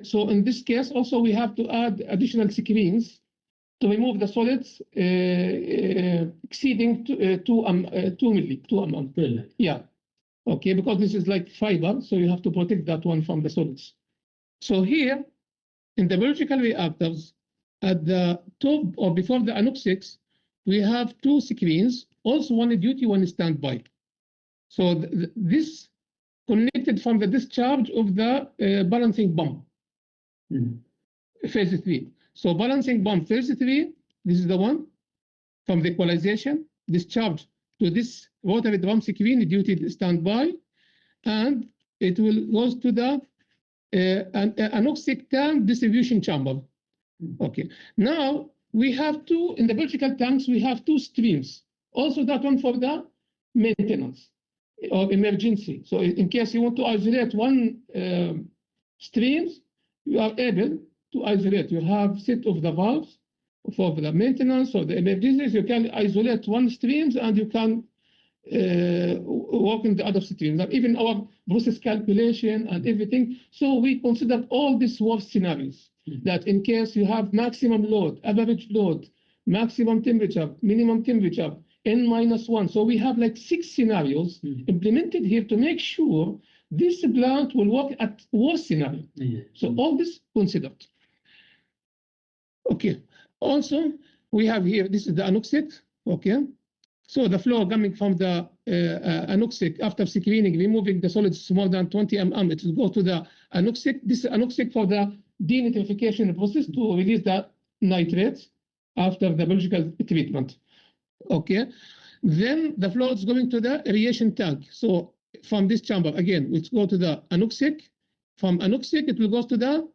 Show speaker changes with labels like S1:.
S1: So in this case, also we have to add additional screens to remove the solids exceeding 2 mm. Yeah. Okay, because this is like fiber, so you have to protect that one from the solids. So here, in the biological reactors, at the top or before the anoxics, we have 2 screens, also one duty, one standby. So this connected from the discharge of the balancing pump, phase 3. So balancing pump phase 3, this is the one from the equalization, discharge to this rotary drum screen, duty standby, and it will goes to the anoxic tank distribution chamber. Okay. Now we have in the biological tanks, we have 2 streams. Also that one for the maintenance or emergency. So in case you want to isolate one streams, you are able to isolate. You have set of the valves for the maintenance or the emergencies. You can isolate one streams and you can work in the other streams. And even our process calculation and everything. So we consider all these worst scenarios. That in case you have maximum load, average load, maximum temperature, minimum temperature, N-1. So we have like 6 scenarios implemented here to make sure this plant will work at worst scenario. So all this considered. Okay. Also, we have here, this is the anoxic. Okay. So the flow coming from the anoxic after screening, removing the solids more than 20 mm, it will go to the anoxic. This is anoxic for the denitrification process to release the nitrates after the biological treatment. Okay. Then the flow is going to the aeration tank. So from this chamber, again, let's go to the anoxic. From anoxic, it will go to the